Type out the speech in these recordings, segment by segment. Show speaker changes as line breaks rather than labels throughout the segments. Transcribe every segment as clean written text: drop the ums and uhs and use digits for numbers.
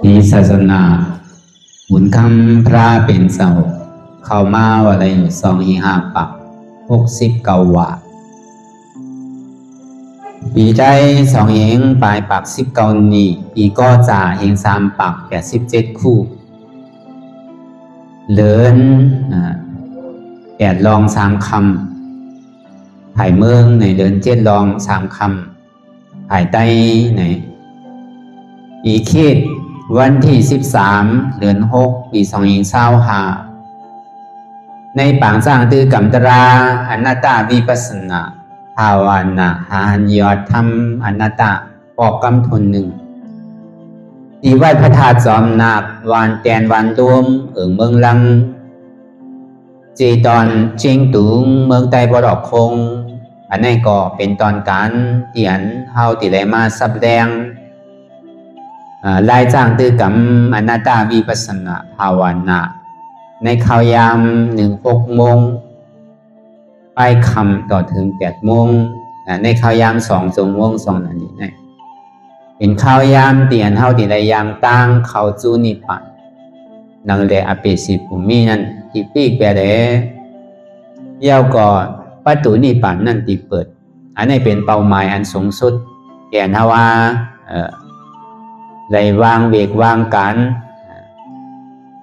มีศาสนาบุญคำพระเป็นเสาเข้ามาว่าอะไรอยู่2 5 ปัก69 วาปีใจ2 เองปลายปัก19นี้ปีก็จ่าเอง3 ปัก87 คู่เลิน8 รอง3 คำถ่ายเมืองในเดิน7 รอง3 คำถ่ายใต้ในปีเขตวันที่13 เดือน 6 ปี2025ในปางสร้างตือกำตราอนัตตาวิปัสสนาภาวนาหานยอดธรรมอนัตตาปอกกำทนหนึ่งที่วัดพระธาตุจอมนาควานแตนวันรวมเมืองลังจีตอนเชียงตุงเมืองใต้บรอกคงอันนี้ก็เป็นตอนการเตียนเฮาติได้มาสับแดงลายจ้างตือกำอนัตตาวิปัสสนาภาวนาในข่าวยาม16 โมงไปคำต่อถึง8 โมงในข่าวยาม2 ชั่วโมง2 นาทีนี่เป็นข่าวยามเตียนเฮาติได้ยามตั้งเข้าจูนิพพานนังเลอเปสิภูมินั่นที่ปีกแปลเย้าก็ประตูนิพพานนั่นที่เปิดอันนี้เป็นเป้าหมายอันสูงสุดแก่นว่าได้วางเบกวางการ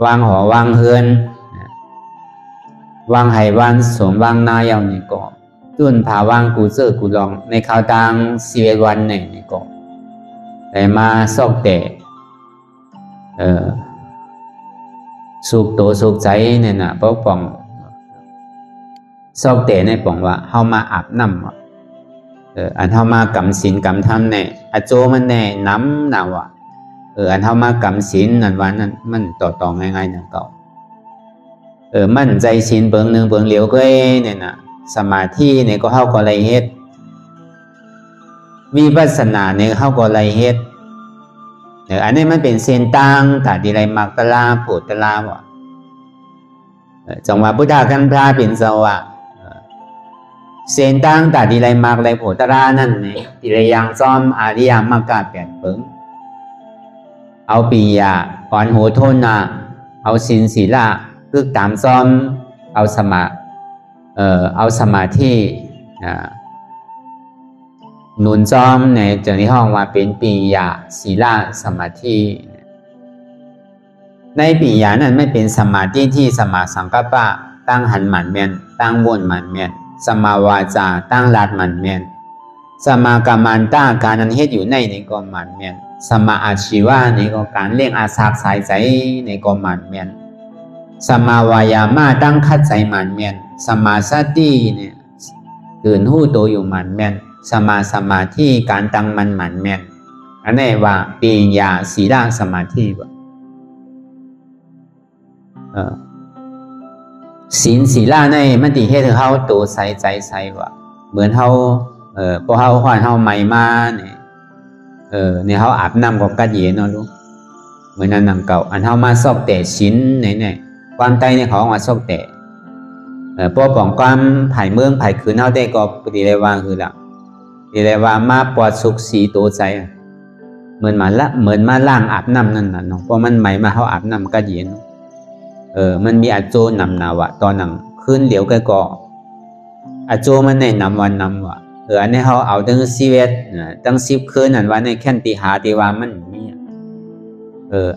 วางหอวางเฮือนวางไหวางสมวางนาอย่างนี้ก็ตุนผาวางกูเจอกูลองในข่าวต่าง11 วันนี่ก็ได้มาซอกแต่สุขโตสุขใจเนี่ยนะเพราะป่องซอกแต่ในป่องว่าเฮามาอาบน้ำอันเฮามากำศีลกำธรรมเนี่ยอโจมันแน่น้ำหนาวอันเฮามากำศีลนั่นวันนั้นมันต่อง่ายๆอย่างเก่ามั่นใจศีลเบิ่งหนึ่งเบิ่งเหลียวก็เนี่ยนะสมาธิเนี่ยก็เฮาก็ไรเฮ็ดวิปัสสนาเนี่ยเฮาก็ไรเฮ็ดอันนี้มันเป็นเส้นต่างตาดีไรมักตะลาโพตะลาบ่จังหวะพุทธะกันพระเป็นเจ้าว่าเส้นต่างตาดีไรมักไรโพตะลานั่นนี่ดีไรยังซ้อมอริยมรรค8 เบิ่งเอาปียาอ่อนโหโทนาเอาศีลศีลาคือตามซ้อมเอาสมาธิหนุนซ้อมในจังที่ห้องว่าเป็นปียาศีลาสมาธิในปียานั้นไม่เป็นสมาธิที่สมาสังกัปปะตั้งหันหมันแม่นตั้งวนหมันแม่นสมาวาจาตั้งลาดหมันแม่นสมากรรมันต้าการนั้นเฮ็ดอยู่ในก็หมันแม่นสมาอาชีวะในก็การเลี้ยงอาสาสายใจในก็หมันแม่นสมาวายามาตั้งคัดใจหมันแม่นสมาสติเนี่ยตื่นหู้โตอยู่หมันแม่นสมาธิการตั้งมันหมันแม่นอันนี้ว่าปีญาศีลสมาธิศีลศีลาในมันติเฮ็ดให้เฮาโตใสใจใสว่าเหมือนเฮาพอเฮาฮ้อนเฮาใหม่มาเนี่ยเนี่ยเฮาอาบน้ำก็กัดเย็นเนาะลูกเหมือนนั้นน้ำเก่าอันเฮามาซอกแต่ศีลเนี่ยความใต้ในของมาซอกแต่พวกของความภายเมืองภายคืนเฮาได้ก็ดีเลยว่าคือละดีเลยว่ามาปลอดสุขสีโตใจเหมือนมาล้างอาบน้ำนั่นน่ะเนาะเพราะมันใหม่มาเฮาอาบน้ำกัดเย็นมันมีอาโจนำนาวะตอนนั้นคืนเหลียวก็อาโจมันในนำวันนำวะอันนี้เขาเอาตั้ง11ตั้ง10 คืนนั่นวันในแค่นตีหาตีว่ามันมี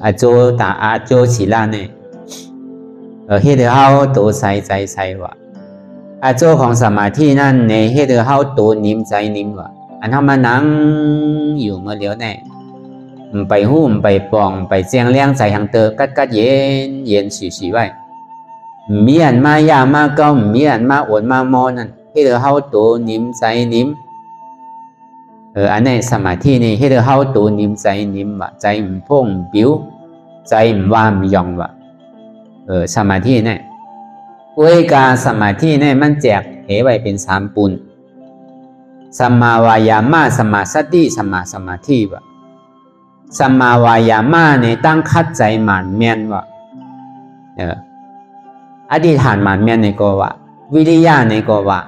อาโจตาอาโจศีลาเนี่ยเฮ็ดให้เฮาโตใสใจใสวะอาโจของสมาธินั่นในเฮ็ดให้เฮาโตนิ่มใจนิ่มวะอันเฮามานั่งอยู่เมื่อเดียวแน่ไปหุ้มไปปองไปเจียงเลี้ยงใจหังเตอกัดเย็นสีไว้มีอันมายามาเก้ามีอันมาอดมามอนั่นให้เฮาโตนิ่มใจนิ่มอันนี้สมาธินี่ให้เฮาโตนิ่มใจนิ่มวะใจมันพงปิ้วใจมันว่ามยองวะสมาธิเนี่ยเว้ยกาสมาธิเนี่ยมันแจกเหไว้เป็น3 ปุณสัมมาวายามะสัมมาสติสัมมาสมาธิวะสัมมาวายามะเนี่ยตั้งคัดใจหมั่นแม่นวะอธิษฐานหมั่นแม่นในก็ว่าวิริยะในก็ว่า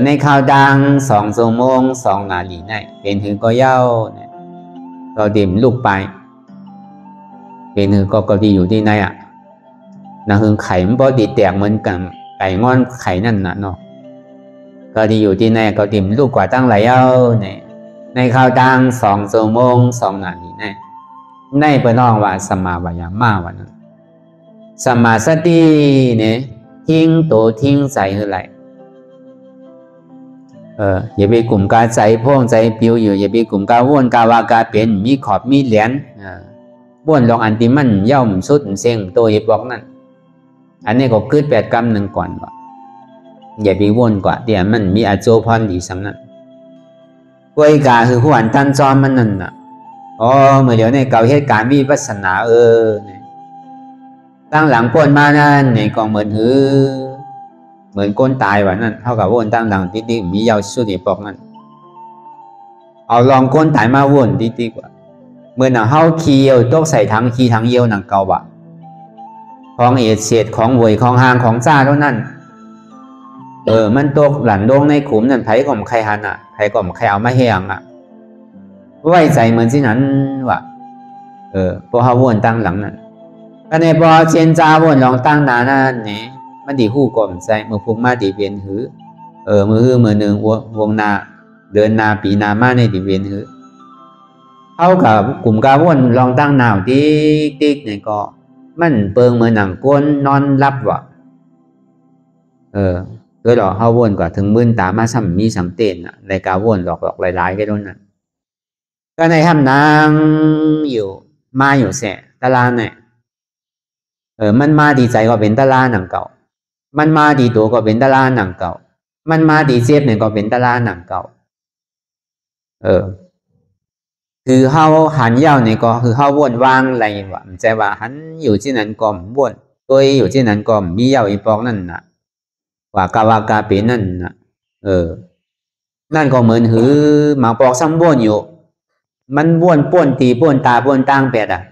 ในข่าวดัง2 ชั่วโมง2 นาทีเนี่ยเป็นถึงก็เย้าเนี่ย ก็ดิมลูกไปเป็นหือก็ดีอยู่ที่ไหนอ่ะนะหึงไข่มันพอดีแตกเหมือนกันไก่งอนไข่นั่นน่ะเนาะก็ดีอยู่ที่ไหนก็ดิมลูกกว่าตั้งหลายเนี่ยในข้าวตัง2 ชั่วโมง2 นาทีในเปิดน้องว่าสมาวายามาวันนั้นสมาสติเนี่ยทิ้งตัวทิ้งใจคือไรอย่าไปกลุ่มกาใจพ่วงใจปิวอยู่อย่าไปกลุ่มกาว่นกาวากาเป็นมีขอบมีเหรียญว่นลองอันที่มันย่อมสุดเสียงตัวเอบอกนั่นอันนี้ก็คือ8 กรรม 1ก่อนว่าอย่าไปว่นกว่าเดี๋ยวมันมีอาโจพรดีสำนักกวยกาคือหัวตันจอมมันนั่นน่ะเมื่อเดี๋ยวในเก่าเหตุการณ์วิปัสสนาตั้งหลังป่นมานั่นเนี่ยก็เหมือนก้นตายว่านั่นเท่ากับว่นตั้งหลังติดๆมียาวสุดอีปอกนั่นเอาลองก้นตายมาว่นติดๆกว่าเมื่อหนังเฮาขี้เอาตกใส่ทั้งขี้ทั้งเยี่ยวหนังเก่าบ่ะของเอดเศษของหวยของหางของจ้าเท่านั้นมันตกหลันดงในขุมนั่นไผก่อมใครหันอ่ะไผก่อมใครเอามาแหงอ่ะไว้ใจเหมือนสินั้นว่ะพอเฮาว่นตั้งหลังนั่นก็ในพอเชียนจ้าว่นลองตั้งนานั่นเนี่ยมันดีหู้ก่อมใจมือพุกมาดีเวียนหือมือหนึ่งวงนาเดินนาปีนามาในดีเวียนหือเท่ากับกลุ่มกาว่นลองตั้งหนาวติ๊กเนี่ยก็มันเปิงเหมือนหนังก้นนอนรับว่ะโดยหรอเฮาว่นกว่าถึงมื่นตามาซ้ำมีสำเต็นอ่ะในกาว่นหลอกหลายๆแค่นั้นน่ะก็ในห้ำนางอยู่มาอยู่แสตะลานเนี่ยมันมาดีใจก็เป็นตะลาหนังเก่ามันมาดีตัวก็เป็นตะลาหนังเก่ามันมาดีเจ็บเนี่ยก็เป็นตะลาหนังเก่าคือเฮาหันยาวเนี่ยก็คือเฮาว่นวางอะไรวะใจว่าหันอยู่ที่นั้นก็ว่นตัวอยู่ที่นั้นก็มียาวอีปอกนั่นน่ะว่ากาวากาเป็นนั่นน่ะนั่นก็เหมือนหือหมาปอกซ้ำว่นอยู่มันว่นป่วนตีป่วนตาป่วนตั้งเป็ดอ่ะ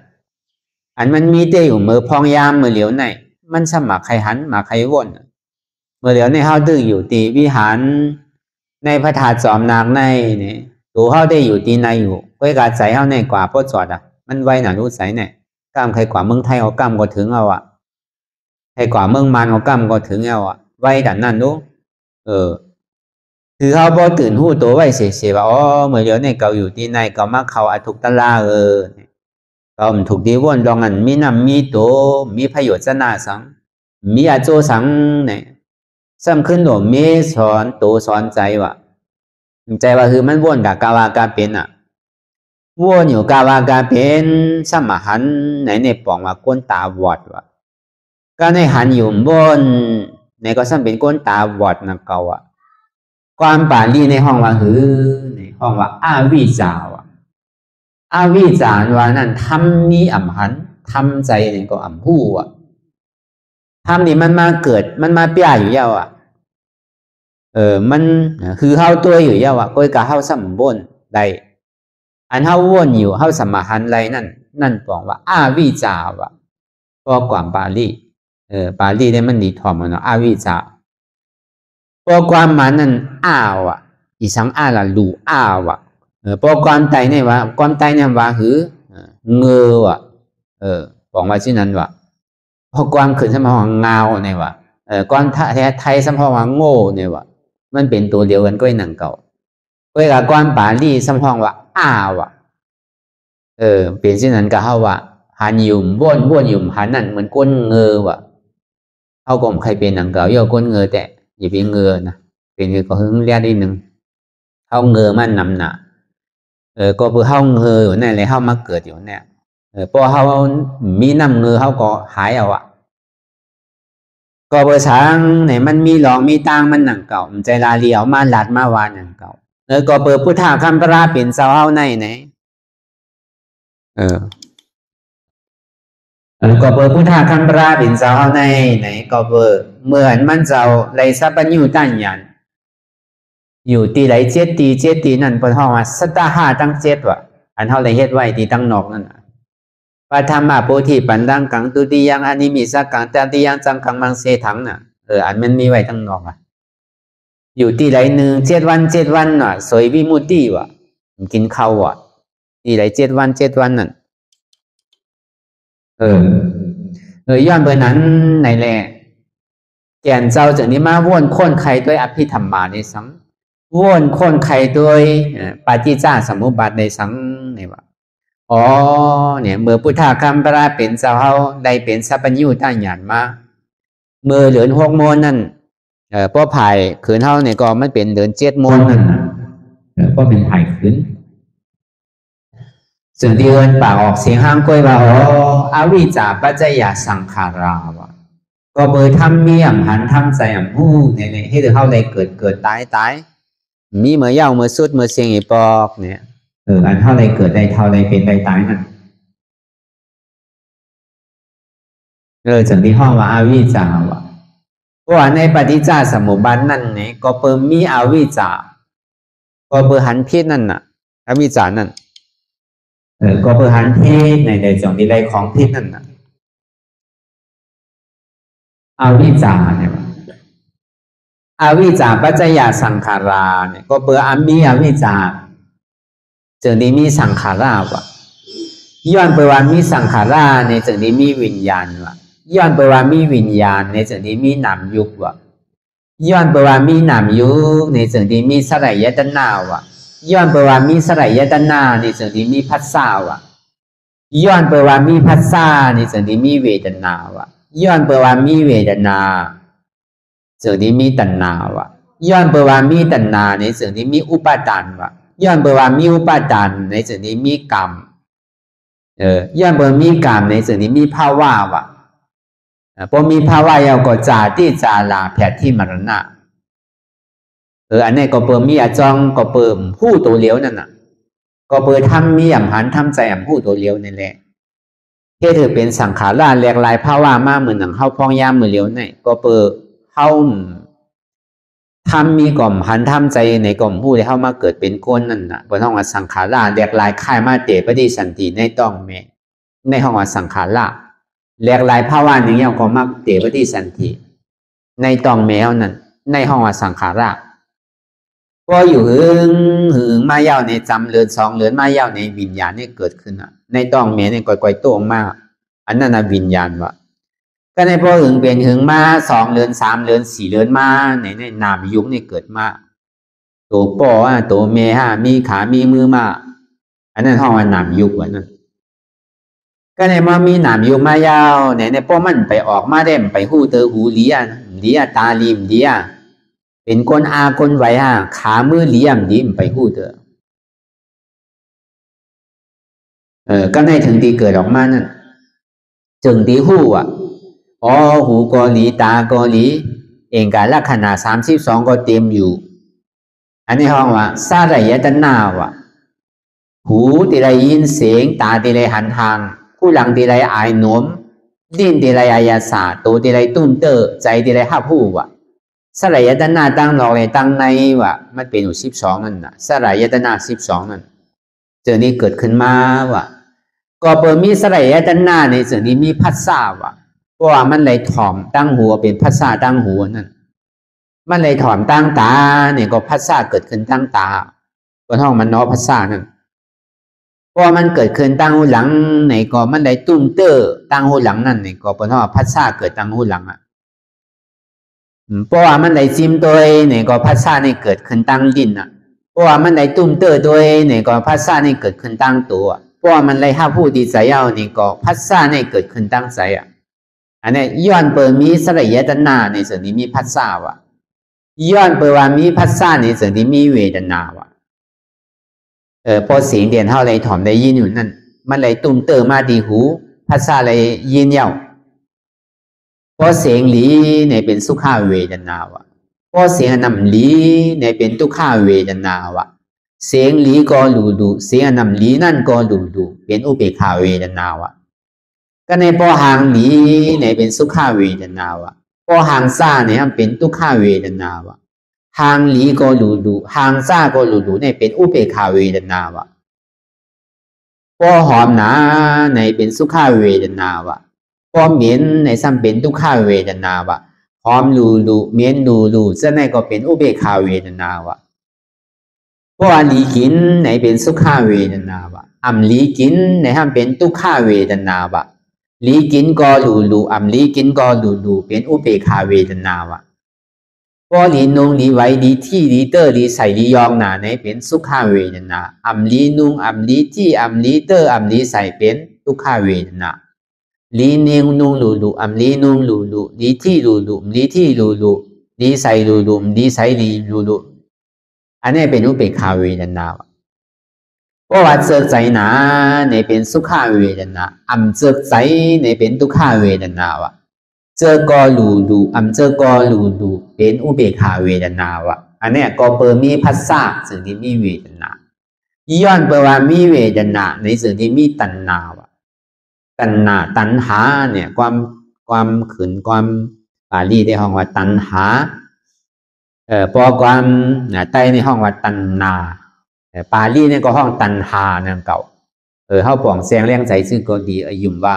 อันมันมีเตอยู่มือพองยามมือเหลียวในมันสมัครใครหันมาใครว่นเมื่อเหลียวในเฮาดื้ออยู่ตีวิหารในพระธาตุจอมนางในเนี่ยตัวเฮาได้อยู่ตีในอยู่เพื่อการใส่เฮาในกว่าพ่อจอดอ่ะมันไว้หนารู้ใส่เนี่ยกล้ามใครกว่าเมืองไทยเอากล้ามก็ถึงเอาอ่ะใครกว่าเมืองมันเอากล้ามก็ถึงเอาอ่ะไว้ดันนั่นดูคือเขาพอตื่นหู้ตัวไว้เสียว่าเมื่อเดี๋ยวในเก่าอยู่ที่ในเก่ามาเขาอาทุกตะลาก็ถูกดีว่นลองอันมีน้ำมีตัวมีประโยชน์ซะหน้าสังมีอาโจสังเนี่ยซ้ำขึ้นหลวงมีสอนตัวสอนใจว่าคือมันว่นกับกาวากาเป็นอ่ะว่นอยู่กาวากาเป็นสมหันในปองว่าก้นตาบอดว่ะก็ในหันอยู่ว่นในก็ซ้ำเป็นก้นตาบอดนะเก่าอ่ะความป่าลีในห้องว่าในห้องว่าอาวิจาวะอาวิจารว่านั่นทำมีอ่ำหันทำใจนี่ก็อ่ำหู้อ่ะทำนี่มันมาเกิดมันมาเปียอยู่ยาวอ่ะมันคือเฮาตัวอยู่ยาวอ่ะก้อยกะเฮาสัมบ่นใดอันเฮาว่นอยู่เฮาสมหันไรนั่นบอกว่าอาวิจาวะก็กว่าบาลีบาลีได้มันดีถ่อมเนาะอาวิจาพอความมันนั่นอ้าวอ่ะอีสังอ้าละลูอ้าวอ่ะพอความไตเนี่ยว่าความไตเนี่ยว่าหือเงอว่ะบอกว่าชื่อนั้นว่ะพอความขึ้นสมองเงาเนี่ยว่ะความไทยสมองว่าโง่เนี่ยว่ะมันเป็นตัวเดียวกันก็ไอ้หนังเก่าก็กับความบาลีสมองว่าอ้าวอ่ะเป็นชื่อนั้นก็เฮาว่าหันยุ่มบ้วนยุ่มหันนั่นเหมือนก้นเงอว่ะเฮาก็ใครเป็นหนังเก่าย่อก้นเงอแต่อย่าไปเงือนะเป็นก็หึงเรียกได้หนึ่งเฮาเงือมันนำหนาก็เพื่อเฮาเงืออยู่เนี่ยเลยเฮามาเกิดอยู่เนี่ยพอเฮามีน้ำเงือเฮาก็หายเอาอ่ะก็เพื่อช้างเนี่ยมันมีหลองมีตางมันหนังเก่ามันใจลาเลียวมาหลัดมาวานหนังเก่าก็เปิดพุทธะคำพระเป็นเสาเฮาในไหนก็เปิดพุทธะคำพระเป็นเสาเฮาในไหนก็เปิดเหมือนมันเจ้าไรซับปัญญูตั้งยันอยู่ตีไหลเจ็ดตีนั่นเป็นห้องว่าสตาหาตั้งเจ็ดว่ะอันเท่าไรเฮ็ดไว้ตีตั้งนอกนั่นปะธรรมะโพธิปันดังกังตุติยังอนิมิสักกังตติยังจังกังมังเสถังน่ะอันมันมีไว้ตั้งนอกอ่ะอยู่ตีไหล1 7 วันน่ะสวยวิมุตติว่ะกินข้าวว่ะ นี่ไหล7 วันนั่นย้อนเบอร์นั้นในแหละแก่นเจ้าจากนี้มาว่นค้นใครด้วยอภิธรรมมาในสังว่นค้นใครด้วยปาฏิจจสมุปบาทในสังนี่ว่าอ๋อเนี่ยเมื่อพุทธาคัมปราเป็นเจ้าเฮาได้เป็นสัพพัญญูตั้งหยานมาเมื่อเหลือน6 โมงนั่นป้อภายขืนเฮาเนี่ยก็มันเป็นเหลือน7 โมงนั่นก็เป็นภายขืนซึ่งที่เอิ้นปากออกเสียงห้างก้อยว่าอ๋ออวิชชาปัจจยสังขาราวะก็เบอทำมีหันทำใจหู้เนี่ยให้เฮาได้เกิดตายมีเมื่อยาวเมื่อสุดเมื่อเสียงอีปอกเนี่ยอันเท่าไรเกิดได้เท่าไรเป็นได้ตายนั่นจากที่ห้องว่าอาวิชชาวะเพราะว่าในปฏิจจสมุปบาทนั่นเนี่ยก็เปิดมีอาวิชชาก็เปิดหันพิษนั่นน่ะอวิชชานั่นก็เปิดหันพิษในจงที่ไรของพิษนั่นน่ะอาวิชชาเนี่ยอาวิชชาปัจจยสังขาราเนี่ยก็เปิดมีอาวิชชาจึงนี้มีสังขาราวะย้อนไปว่ามีสังขาราในจึงนี้มีวิญญาณวะย้อนไปว่ามีวิญญาณในจึงนี้มีนามยุกวะย้อนไปว่ามีนามยุกในจึงนี้มีสลายยตนาวะย้อนไปว่ามีสลายยตนาในจึงนี้มีภัสสาวะย้อนไปว่ามีภัสสาในจึงนี้มีเวทนาวะย้อนไปว่ามีเวทนาจึงนี้มีตัณหาวะย้อนไปว่ามีตัณหาในจึงนี้มีอุปาทานวะย้อนไปว่ามีอุปาทานในส่วนนี้มีกรรมย้อนไปมีกรรมในส่วนนี้มีภาวะวะพอมีภาวะยาวก็จาติจาราแผดที่มรณะอันนี้ก็เปิดมีอาจองก็เปิดผู้ตัวเลี้ยวนั่นน่ะก็เปิดทำมีหันทำใจผู้ตัวเลี้ยวนั่นแหละเพื่อถือเป็นสังขารแหลกลายภาวะมากเหมือนหนังเข้าพองยามมือเลี้ยวนี่ก็เปิดเข้าทำมีกล่อมหันทำใจในกล่อมผู้ที่เข้ามาเกิดเป็นคนนั่นน่ะบนห้องว่าสังขารแหลกลายค่ายมาเตปฏิสันติในต้องแม่ในห้องว่าสังขารแหลกลายภาวะหนึ่งอย่างก็มาเตปฏิสันติในต้องแมวนั่นในห้องว่าสังขารก็อยู่หึงมายาวในจำเลือน2 เลือนมายาวในวิญญาณนี่เกิดขึ้นอ่ะในต้องแม่ในก่อยโต้งมากอันนั้นน่ะวิญญาณวะก็ในพอหึงเป็นหึงมา2 เลือน3 เลือน4 เลือนมาในนามยุคนี่เกิดมาตัวป่อตัวเมมีขามีมือมาอันนั้นห้องว่านามยุควะนั่นก็ในมามีนามยุคมายาวในป้อมันไปออกมาได้ไปหูเตอหูเลียตาลิมเลียเป็นคนคนไหวขามือเลี่ยมยิ้มไปหูเตอก็ในถึงที่เกิดออกมานั่นจึงที่หูหูกอหลีตากอหลีเองการลักษณะ32ก็เต็มอยู่อันนี้ห้องว่าสลายยตนาวะหูที่ไรยินเสียงตาที่ไรหันทางผู้หลังที่ไรอายโน้มดิ้นที่ไรอายาสาตัวที่ไรตุ้มเตอใจที่ไรหับหูวะสลายยตนาตั้งนอกเลยตั้งในวะมันเป็นอยู่12นั่นน่ะสลายยตนา12นั่นเจอนี้เกิดขึ้นมาวะก็เปิดมีสลายยตนาในส่วนนี้มีภัสสาวะเพราะว่ามันเลยถ่อมตั้งหัวเป็นภัสสาตั้งหัวนั่นมันเลยถ่อมตั้งตาเนี่ยก็ภัสสาเกิดขึ้นตั้งตาบนห้องมันน้อภัสสานั่นเพราะมันเกิดขึ้นตั้งหูหลังในก็มันเลยตุ้มเตอตั้งหูหลังนั่นเนี่ยก็บนห้องภัสสาเกิดตั้งหูหลังเพราะว่ามันได้ซิมตัวเนี่ยก็ภัสสาเนี่ยเกิดขึ้นตั้งดินเพราะว่ามันได้ตุ้มเตอตัวเนี่ยก็ภัสสาเนี่ยเกิดขึ้นตั้งตัวเพราะว่ามันเลยห้าผู้ดีใจเอาเนี่ยก็ภัสสาเนี่ยเกิดขึ้นตั้งใจอันนี้ย้อนเปิดมีสลายยตนาในส่วนนี้มีภัสสาวะย้อนเปิดว่ามีภัสสาในส่วนนี้มีเวทนาวะพอเสียงเด่นเท่าไรถ่อมได้ยินอยู่นั่นมันเลยตุ้มเตอมาดีหูภัสสาเลยยินเย้าพอเสียงหลีในเป็นสุขาเวทนาวะพอเสียงนำหลีในเป็นทุกขาเวทนาวะเสียงหลีก็ดูเสียงนำหลีนั่นก็ดูเป็นอุเบกขาเวทนาวะก็ในพอหางหลีในเป็นสุขาเวทนาวะพอหางซ่าเนี่ยเป็นทุกขาเวทนาวะหางหลีก็ดูหางซ่าก็ดูในเป็นอุเบกขาเวทนาวะพอหอมหนาในเป็นสุขาเวทนาวะพอเหม็นในซ้ำเป็นทุกขาเวทนาวะหอมเหม็นจะในก็เป็นอุเบกขาเวทนาวะ เพราะว่าลีกินในเป็นสุขเวทนาวะลีกินในห้ามเป็นทุกขเวทนาวะลีกินก็ลูลีกินก็ลูเป็นอุเบกขาเวทนาวะพอลีนุงลีไว้ลีที่ลีเตอร์ลีใส่ลียองนาในเป็นสุขเวทนาลีนุงลีที่ลีเตอร์ลีใส่เป็นทุกขเวทนาลีเนียงนุงลูลีนุงลูลีที่ลูลีที่ลูลีใส่ลูลีใส่ลีลูอันนี้เป็นอุเบกขาเวทนาเพราะว่าเจอใจหนาในเป็นสุขเวทนาเจอใจในเป็นทุกขเวทนาวะเจอก็ลูเจอก็ลูเป็นอุเบกขาเวทนาวะอันนี้ก็เปิดมีภาษาสิ่งที่มีเวทนาย้อนเปิดว่ามีเวทนาในสิ่งที่มีตัณหาวะตัณหาเนี่ยความขืนความบาลีในห้องว่าตัณหาพอความใต้ในห้องว่าตัณนาปาลีเนี่ยก็ห้องตัณหานั่นเก่าเขาปองแสงเลี้ยงใจซึ่งก็ดียุ่มว่า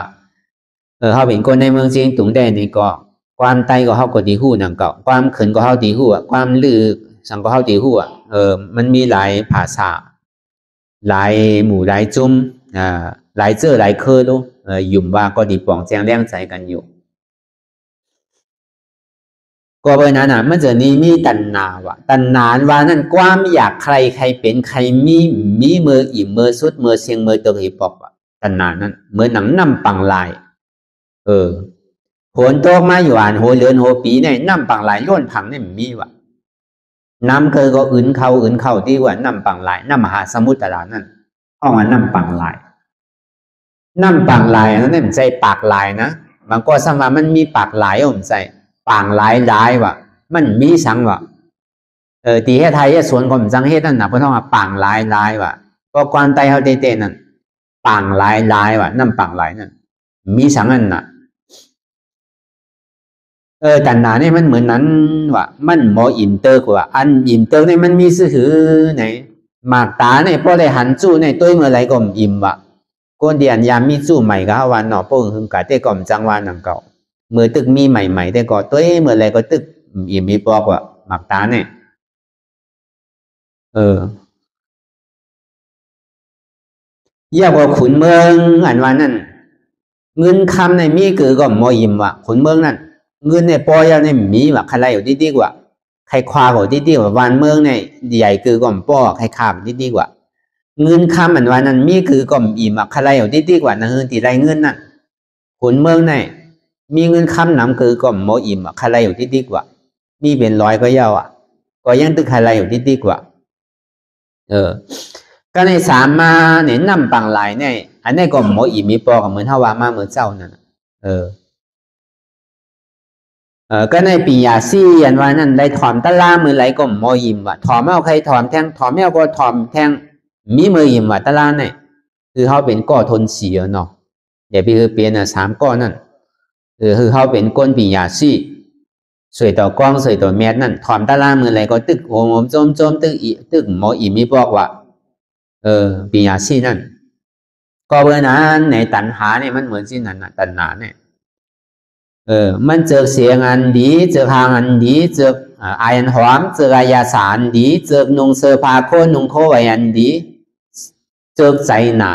เขาเป็นคนในเมืองจริงตุงได้นี่ก็ความไตก็เขาก็ดีหู้นั่นเก่าความขืนก็เขาดีหู้ความลือสังก็เขาดีหู้มันมีหลายภาษาหลายหมู่หลายจุ่มหลายเจอหลายเคอลูยุ่มว่าก็ดีปองแสงเลี้ยงใจกันอยู่ก็เพราะนั้นมันจะมีตัณหาวะตัณหาว่านั่นความอยากใครเป็นใครมีมืออิ่มมือสุดมือเสียงมือตัวหิปอกวะตัณหานั้นเหมือนหนังน้ำปังลายผลตกมาอยู่อ่านโหเลือนโหปีเนี่ยน้ำปังลายล้วนผังเนี่ยมีวะน้ำเคยก็อื่นเข้าที่ว่าน้ำปังลายน้ำมหาสมุทรตานั่นห้องว่าน้ำปังลายนั่นเนี่ยมันใจปากลายนะบางก็สมามันมีปากลายผมใจปางหลายว่ะมันมีสังว่ะตีให้ไทยส่วนของสังเฮ็ดนั่นนะเพื่อนว่าปางหลายว่ะก็กวนไตเขาเต้นนั่นปางหลายว่ะนั่นปางหลายนั่นมีสังนั่นน่ะตัณหาเนี่ยมันเหมือนนั้นว่ะมันโมอินเตอร์กว่าอันอินเตอร์เนี่ยมันมีซื่อไหนหมากตาเนี่ยพอได้หันจู่เนี่ยตัวเมื่อไรก็อิ่มว่ะก้นเดียนยามมีจู่ใหม่ก็วันหนอโป้งหึงกะเต้ก่อมจังวันนังเก่าเมื่อตึกมีใหม่แต่ก็ตัวเมื่อไรก็ตึกอิ่มมีปอกว่าหมักตาเนี่ยเยี่ยกว่าขุนเมืองอันว่านั่นเงินคำในมีคือก็มออิ่มว่ะขุนเมืองนั่นเงินในปอยในมีว่ะใครอยู่ดีกว่าใครคว้าก็ดีกว่าวันเมืองในใหญ่คือก็ป้อใครข้ามดีกว่าเงินคำอันว่านั่นมีคือก็อิ่มว่ะใครอยู่ดีกว่านั่นคือตีไรเงินนั่นขุนเมืองในมีเงินคำนำคือก็มออิ่มอ่ะใครอยู่ดีกว่ามีเป็นร้อยก็ยาวอ่ะก็ยังตึกใครอยู่ดีกว่าก็ในสามมาเนี่ยนำปังหลายเนี่ยอันนี้ก็มออิ่มมีปอกับเหมือนเฮาวามาเหมือนเจ้านั่นก็ในปียาซี่อันว่านั่นได้ถอมตะลามือไหลก็มออิ่มว่ะถอมเอาใครถอมแทงถอมเอาก็ถอมแทงมีมืออิ่มว่ะตะลาเนี่ยคือเขาเป็นก้อทนเสียเนาะเดี๋ยวพี่คือเปลี่ยน3ก้อนั่นคือเขาเป็นก้นปียาซี่สวยต่อกล้องสวยต่อแมสนั่นถอมตะลามือไหลก็ตึกโหมโจมตึกมออิ่มมีบอกว่าปียาซี่นั่นก็เพราะนั้นในตัณหาเนี่ยมันเหมือนที่นั่นตัณหาเนี่ยมันเจอเสียงอันดีเจอหางอันดีเจอไออันหอมเจออายาสารดีเจอนุ่งเสื้อผ้าโคนนุ่งโคไว้อันดีเจอใจหนา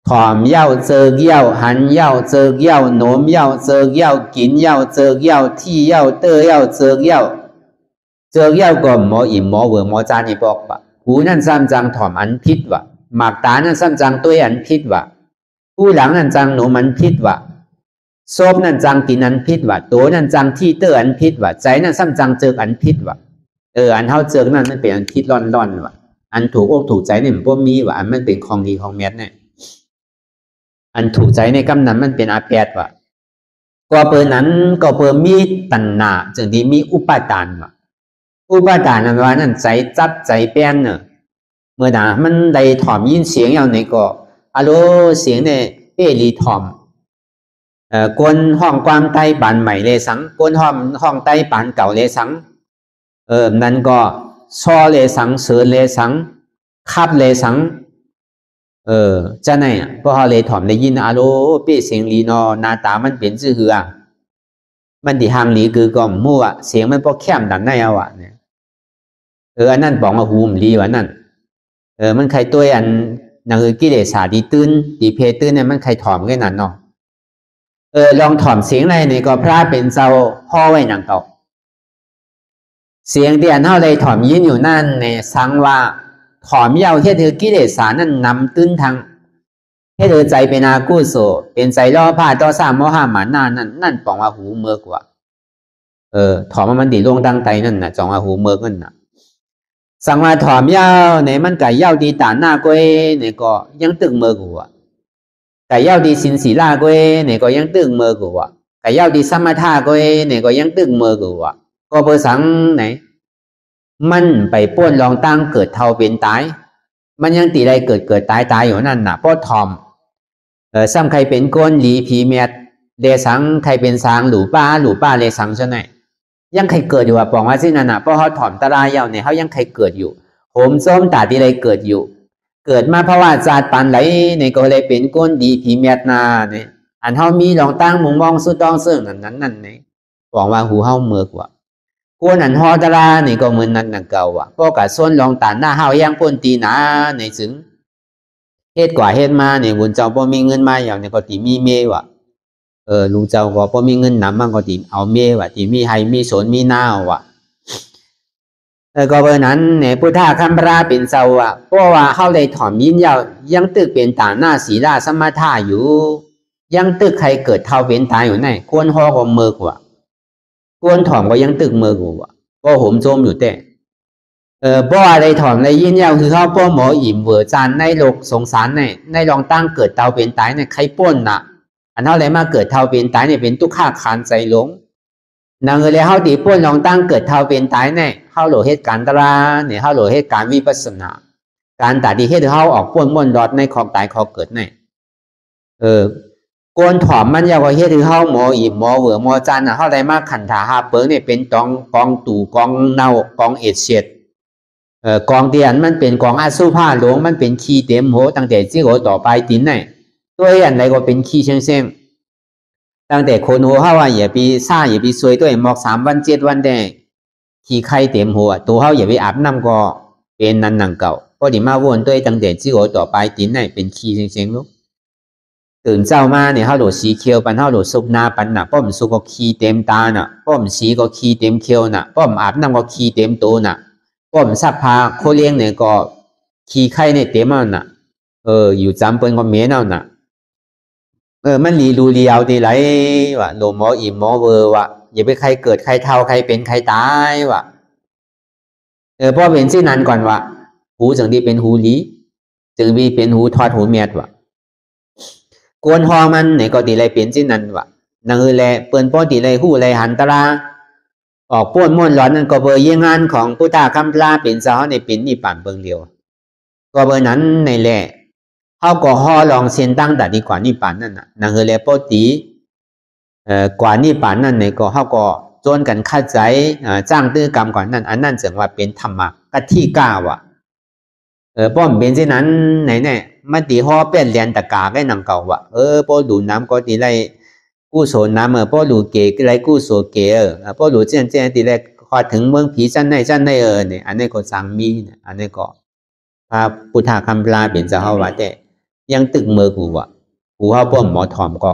ถอมเย้าเจอเย้าหันเย้าเจอเย้าโน้มเย้าเจอเย้ากินเย้าเจอเย้าที่เย้าเตอเย้าเจอเย้าก็หมออิ่มหมอเวอหมอจานี่บอกว่าหูนั่นซ้ำจังถอมอันพิษว่ะหมากตานั่นซ้ำจังตัวอันพิษว่ะผู้หลังนั่นจังหนูมันพิษว่ะโซบนั่นจังกินอันพิษว่ะตัวนั่นจังที่เตออันพิษว่ะใจนั่นซ้ำจังเจออันพิษว่ะอันเท่าเจอนั่นมันเป็นอันพิษร่อนว่ะอันถูกอกถูกใจเนี่ยมันพวกมีว่ะอันมันเป็นของดีของแมทเนี่ยอันถูกใจในกำนั้นมันเป็นอาแปดว่ะก็เปิดนั้นก็เปิดมีตัณหาจึงที่มีอุปาทานว่ะอุปาทานนั้นว่านั่นใจจัดใจแป้นเนอะเมื่อน่ะมันได้ถอมยินเสียงอย่างไหนก็อะโลเสียงเนี่ยเปรีถอมกวนห้องความใต้ปานใหม่เลยสังกวนห้องใต้ปานเก่าเลยสังนั่นก็ซอเลยสังเสือเลยสังคับเลยสังจะไหนเพราะเขาเลยถอมได้ยินอะโลเป้เสียงลีนอหน้าตามันเป็นซื่อหือมันที่หางลีคือก็มั่วเสียงมันพอแคมดันในเอาเนี่ย อันนั้นบอกว่าหูมลีวะนั่นมันใครตัวอันนั่นคือกิเลสาดีตื้นดีเพตื้นเนี่ยมันใครถอมแค่นั้นเนาะลองถอมเสียงอะไรนี่ก็พระเป็นเจ้าพ่อไว้หนังเก่าเสียงเดียนเท่าไรถอมยินอยู่นั่นในสังว่าถอมเย้าเท่าถือกิเลสานั่นนำตื้นทางเท่าถือใจเป็นอากุโสเป็นใจล่อผ้าต่อสามโมหะหมานานั่นปองว่าหูเมือกว่าถอมมันดีลงดังไตนั่นน่ะจองว่าหูเมือกนั่นน่ะสังว่าถอมเย้าในมันไก่เย้าดีตาหน้าก้อยเนี่ยก็ยังตึงเมือกว่าไก่เย้าดีสินสีลาก้อยเนี่ยก็ยังตึงเมือกว่าไก่เย้าดีสมถะก้อยเนี่ยก็ยังตึงเมือกว่าก็เบอร์สังไหนมันไปป้วนลองตั้งเกิดเท่าเป็นตายมันยังตีได้เกิดตายอยู่นั่นน่ะเพราะทอมซ้ำใครเป็นก้นหลีผีเมียดเลสังใครเป็นสางหลูป้าเลสังใช่ไหมยังใครเกิดอยู่อ่ะบอกว่าที่นั่นน่ะเพราะเขาถอมตารายยาวเนี่ยเขายังใครเกิดอยู่โหมส้มตาตีได้เกิดอยู่เกิดมาเพราะว่าจาดปันไหลในก็เลยเป็นก้นดีผีเมียดนาเนี่ยอันเขามีลองตั้งมุงมองสุดต้องซึ่งนั่นเนี่ยบอกว่าหูเขาเมือกว่ากวนอันฮอดารานี่ก็เหมือนนั้นนั่นเก่าว่ะพวกกับส่วนลองตาหน้าเฮาย่างพ้นตีหนาในถึงเฮ็ดกว่าเฮ็ดมาเนี่ยบุญเจ้าพอมีเงินมาอย่างเนี่ยก็ตีมีเมว่ะลุงเจ้าก็พอมีเงินนำมันก็ตีเอาเมว่ะตีมีให้มีสนมีหน้าว่ะก็เบอร์นั้นเนี่ยพุทธะคัมภราเป็นเจ้าว่ะเพราะว่าเฮาได้ถอมยินยาวยังตึกเป็นตาหน้าศีลาสมถะอยู่ยังตึกใครเกิดเท่าเป็นตายอยู่ไหนควรฮอก็เมิกว่ะกวนถอมก็ยังตึกเมือกูว่ะก็ห่มโจมอยู่แต่เพราะอะไรถอมในยินยาวคือเขาป้อหมออิ่มเวอร์จานในโลกสงสารในลองตั้งเกิดเตาเป็นตายเนี่ยใครป้นน่ะอันเท่าไรมาเกิดเตาเป็นตายเนี่ยเป็นตุกข้าคานใจหลงนางเลยเขาตีป้นลองตั้งเกิดเตาเป็นตายเนี่ยเขาโหลเหตุการณ์ตราเนี่ยเขาโหลเหตุการณ์วิปัสสนาการตัดดีเหตุเขาออกป้นม้วนรอดในของตายของเกิดเนี่ยกวนถอมมันยาวกว่าเฮ็ดคือเฮาหมออีหมอเวอหมอจันน่ะเฮาได้มาขันถาหาเปิงเนี่ยเป็นกองตู่กองเน่ากองเอดเสียดกองเตียนมันเป็นกองอาสุภาหลวงมันเป็นขี้เต็มโหตั้งแต่จิโหต่อไปตินไหนตัวอันใดก็เป็นขี้เชิงตั้งแต่คนโหเฮาว่าอย่าไปซ่าอย่าไปซวยตัวหมอก3วัน7วันแดงขี้ไข่เต็มหัวตัวเฮาอย่าไปอาบน้ำก็เป็นนั่นหนังเก่าพอดีมาวนตัวตั้งแต่จิโหต่อไปตินไหนเป็นขี้เชิงลูกตื่นเช้ามาเนี่ยเขาโหลสีเขียวปันเขาโหลซุปนาปันน่ะป้อมสุกก็ขี้เต็มตาน่ะป้อมสีก็ขี้เต็มเขียวน่ะป้อมอาบน้ำก็ขี้เต็มตัวน่ะป้อมซักผ้าโคเลี้ยงเนี่ยก็ขี้ไข่เนี่ยเต็มอ่ะน่ะอยู่จำเป็นก็เมียนเอาน่ะมันรีรูเรียวทีไรวะโลหมออิ่มหมอเวอร์วะอย่าไปใครเกิดใครเท่าใครเป็นใครตายวะเพราะเป็นสิ่งนั้นก่อนวะหูจึงที่เป็นหูลีจึงที่เป็นหูทอดหูเมียดวะกวนฮอมันเนี่ยก็ตีไรเปลี่ยนสิ่งนั้นวะนั่นคือแหละเปิ่นป้อตีไรหู้ไรหันตราออกป้วนม้วนร้อนนั่นก็เบอร์เยี่ยงงานของพุทธะคัมภีร์เป็นเจ้าในเป็นนิพพานเบิ่งเดียวก็เบอร์นั้นในแหละเขาก็ฮอลองเส้นตั้งแต่ดีกว่านิพพานนั่นน่ะนั่นคือแหละป้อตีกว่านิพพานนั่นเนี่ยก็เขาก็จนกันเข้าใจจ้างตื้อกรรมก่อนนั่นอันนั้นจึงว่าเป็นธรรมะกะที่ก้าวะป้อมเป็นเช่นนั้นไหนเนี่ยมันตีห่อเป็นเรียนตะกาได้หนังเก่าวะป้อดูน้ำก็ตีไรกู้โสน้ำป้อดูเก๋ก็ไรกู้โสเก๋ป้อดูเจียนตีไรพอถึงเมืองผีจันในเนี่ยอันนี้ก็สังมีเนี่ยอันนี้ก็พระพุทธคัมภีร์เป็นเจ้าเขาว่าแต่ยังตึกเมือกูวะกูเขาป้อมหมอถอมก็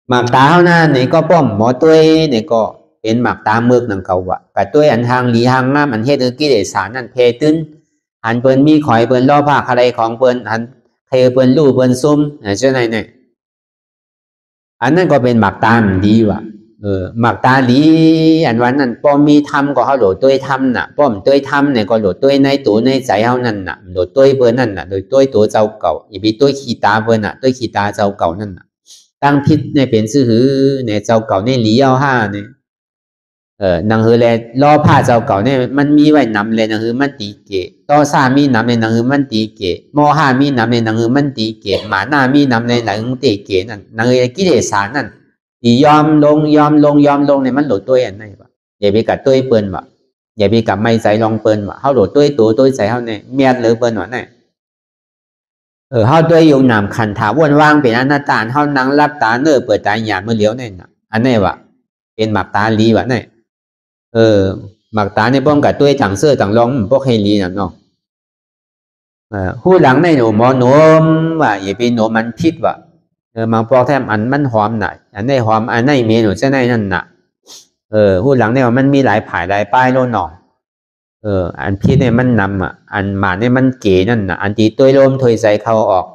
หมากตาเขาหน้าเนี่ยก็ป้อมหมอตัวเนี่ยก็เป็นหมากตาเมือกหนังเก่าวะกับตัวอันทางหลีทางน้ำอันเฮ็ดกิเลสานั่นเพตื้นอันเปิ้นมีข่อยเปิ้นล่อผ้าอะไรของเปิ้นอันเทเปิ้นลู่เปิ้นซุ่มใช่ไหมเนี่ยอันนั้นก็เป็นหมักตามดีว่ะหมักตาดีอันวันนั้นป้อมมีทำก็เขาโหลดตัวทำน่ะป้อมตัวทำเนี่ยก็โหลดตัวในตัวในใจเขานั่นน่ะโหลดตัวเปิ้นนั่นน่ะโดยตัวเจ้าเก่าอย่าไปตัวขี้ตาเปิ้นน่ะตัวขี้ตาเจ้าเก่านั่นน่ะตั้งพิษในเป็นซื่อหือเนี่ยเจ้าเก่าในหลีเอาห้าเนี่ยนังคือแลล้อผ้าเจ้าเก่าเนี่ยมันมีไว้นำเลยนังคือมันตีเกะต่อซามีนำในนังคือมันตีเกะโมห้ามีนำในนังคือมันตีเกะหมาหน้ามีนำในหลังตีเกะนั่นนังคือกิเลสานั่นที่ยอมลงเนี่ยมันโหลดตัวอันไหนวะอย่าไปกัดตัวเปิ้นวะอย่าไปกับไม่ใจลองเปิ้นวะเขาโหลดตัวใจเขาเนี่ยเมียนหรือเปิ้นวะเนี่ยเขาตัวอยู่นำขันถาวนว่างเป็นอนัตตาเขานั่งรับตาเนื้อเปิดตาหยาดเมื่อเลี้ยวเนี่ยอันไหนวะเป็นหมักตาลีวะเนี่ย หมักตาในบ้องกับตัวต่างเสื้อต่างรองพวกให้ลีน่ะเนาะหูหลังในหนูหมอหนูว่าอย่าไปหนูมันพิษว่ะบางพวกแทมอันมันหอมหน่อยอันในหอมอันในเมนูเช่นในนั่นน่ะหูหลังเนี่ยมันมีหลายผายหลายป้ายโน่นหนออันพิษเนี่ยมันนำอันหมาเนี่ยมันเก๋นั่นน่ะอันตีตัวลมถอยใส่เข้าออก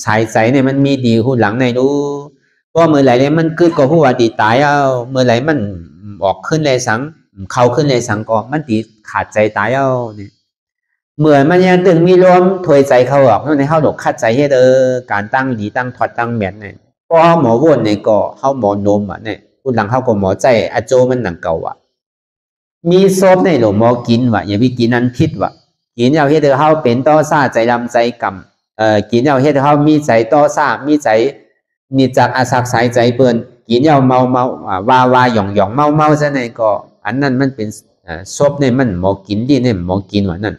สายใสเนี่ยมันมีดีหูหลังในดูก็เมื่อไหร่เนี่ยมันกึดก็หัวตีตายเอาเมื่อไหร่มันออกขึ้นเลยสังเข้าขึ้นเลยสังก็มันตีขาดใจตายเอาเนี่ยเหมือนมันยังตึงมีลมถอยใจเข้าออกในเข้าดอกคัดใจให้การตั้งดีตั้งถอดตั้งแมทเนี่ยก็หมอวนเนี่ยก็เข้าหมอนมเนี่ยหูหลังเข้าก็หมอใจอโจมันหนังเก่ามีซบในหลวงหมอกินอย่าไปกินนั้นพิษกินเอาเฮ็ดเขาเป็นต่อซาใจดำใจกำกินเอาเฮ็ดเขามีใจต่อซามีใจมีจักอาศักสายใจเปิ้นกินเอาเมาว่าหย่องเมาซะในก็อันนั้นมันเป็นซบในมันหมอกินดีในหมอกินนั่น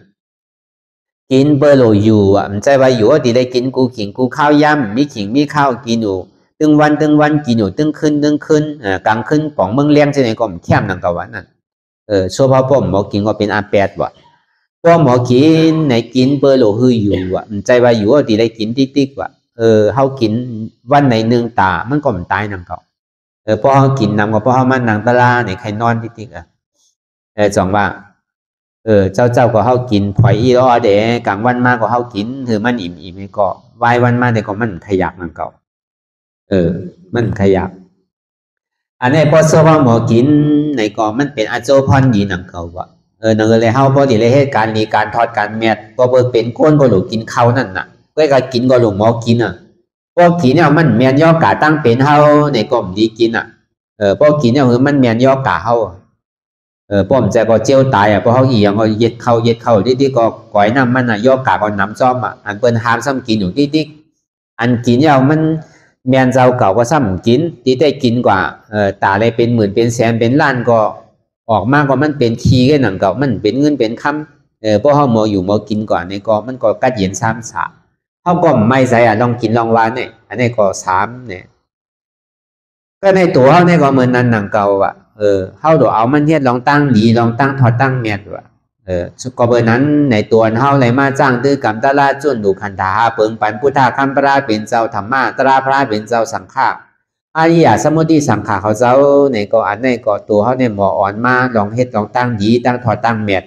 กินเบอร์โลอยู่มันใจว่าอยู่ว่าดีได้กินกูขิงกูข้าวย่ำมีขิงมีข้าวกินอยู่ตึงวันกินอยู่ตึงคืนกลางคืนป่องเมืองเลี้ยงซะในก็แคมนั่นก็ว่านั่นชัวร์พ่อหมอกินก็เป็นอาแปดพ่อหมอกินไหนกินเบอร์โลหืออยู่ใจว่าอยู่ว่าดีได้กินติ๊กเขากินวันไหนหนึ่งตามันก็มันตายนั่งเขาพ่อเขากินนำก็พ่อเขามันนั่งตะลาเนี่ยใครนอนติ๊กจังว่าเจ้าก็เขากินพอยอีรอเด๋กลางวันมากก็เขากินถือมันอิ่มก็วายวันมาเด็กก็มันขยักนั่งเขามันขยักอันนี้พอสว่าหมอกินในก็มันเป็นอาโจพรดีนังเขานั่นก็เลยเฮาพอดีเลยเหตุการณ์นี้การทอดการแมทก็เปิดเป็นก้นก็หลูกินข้าวนั่นน่ะก็กินก็หลูหมอกินพอกินเนี่ยมันแมนย่อกาตั้งเป็นเฮาในก็ดีกินพอกินเนี่ยคือมันแมนย่อกาเฮาป้อมใจก็เจียวตายเพราะเฮาอีหยังก็เย็ดเข้าที่ก็ก้อยน้ำมันย่อกาก็น้ำซ้อมอันเปิ้นหามซ้ำกินอยู่ที่อันกินเนี่ยมันแมนเจ้าเก่าก็ซ้ำกินที่ได้กินกว่าตาเลยเป็นหมื่นเป็นแสนเป็นล้านก็ออกมากกว่ามันเป็นคีก็หนังเก่ามันเป็นเงินเป็นคำเพราะเขาหมออยู่หมอกินก่อนในก็มันก็กัดเย็นซ้ำสาเขาก็ไม่ใส่ลองกินลองวานเนี่ยอันนี้ก็ซ้ำเนี่ยก็ในตัวเขาเนี่ยก็เหมือนนั้นหนังเก่าเขาดูเอามันเทียดลองตั้งดีลองตั้งถอดตั้งเมียดก็เบอร์นั้นในตัวเขาเลยมาจ้างตื้อกำตลาจนดูคันธาเปิงปันพุทธาคัมปราเป็นเจ้าธรรมะตราพระเป็นเจ้าสังฆาอาริยสมุติสังขารเขาเจ้าในก็อันในก็ตัวเขาเนี่ยหมออ่อนมาลองเฮ็ดลองตั้งดีตั้งถอดตั้งเมียด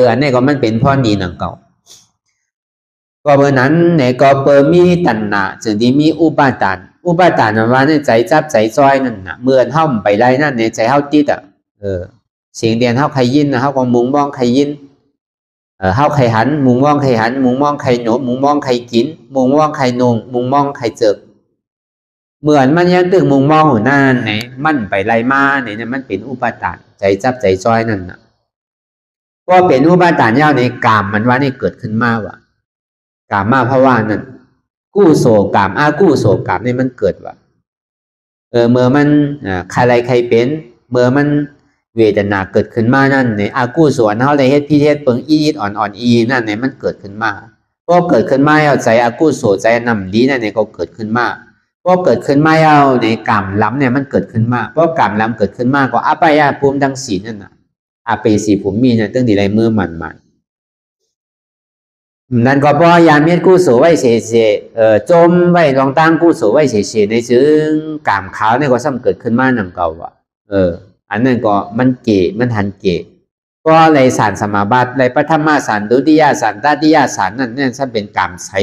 อันนี้ก็มันเป็นพ่อดีหนังเก่าก็เบอร์นั้นในก็เปิดมีตัณหาจึงที่มีอุปาทานว่าในใจจับใจจ้อยนั่นน่ะเมื่อเท่าไปได้นั่นในใจเท่าติดเสียงเดียนเท่าใครยินนะเท่าของมุงมองใครยินเท่าใครหันมุงมองใครหันมุงมองใครหนุมุงมองใครกินมุงมองใครนงมุงมองใครเจอเหมือนมันยังตึงมุงมองหัวหน้าไหนมันไปไล่มาเนี่ยมันเป็นอุปาทานใจจับใจจ้อยนั่นน่ะก็เป็นอุปาทานยาวในกามมันว่านี่เกิดขึ้นมาว่ะกามมาเพราะว่านั่นกู้โศกามอากู้โศกามนี่มันเกิดว่ะเมื่อมันใครเป็นเมื่อมันเวทนาเกิดขึ้นมานั่นในอากู้ส่วนเขาเลยเฮ็ดพิเทศเปิงอีดอ่อนอีนั่นในมันเกิดขึ้นมาก็เกิดขึ้นมาเอาใจอากู้โสใจนำดีนั่นในก็เกิดขึ้นมาก็เกิดขึ้นมาเอาในกรรมล้ำเนี่ยมันเกิดขึ้นมาเพราะกรรมล้ำเกิดขึ้นมาก็อปายาภูมิดังสีนั่นน่ะอาเปสีภูมิเนี่ยตั้งดีไรมือมันนั่นก็เพราะยามเฮ็ดกู้โสไว้เฉยจมไว้ลองตั้งกู้โสไว้เฉยในซึ่งกรรมขาวเนี่ยก็ซ้ำเกิดขึ้นมาหนังเก่าอันนั้นก็มันเกะมันหันเกะก็เลยสารสมาบัติเลยปฐมสารดุติยสารตติยสารนั่นถ้าเป็นกรรมใช้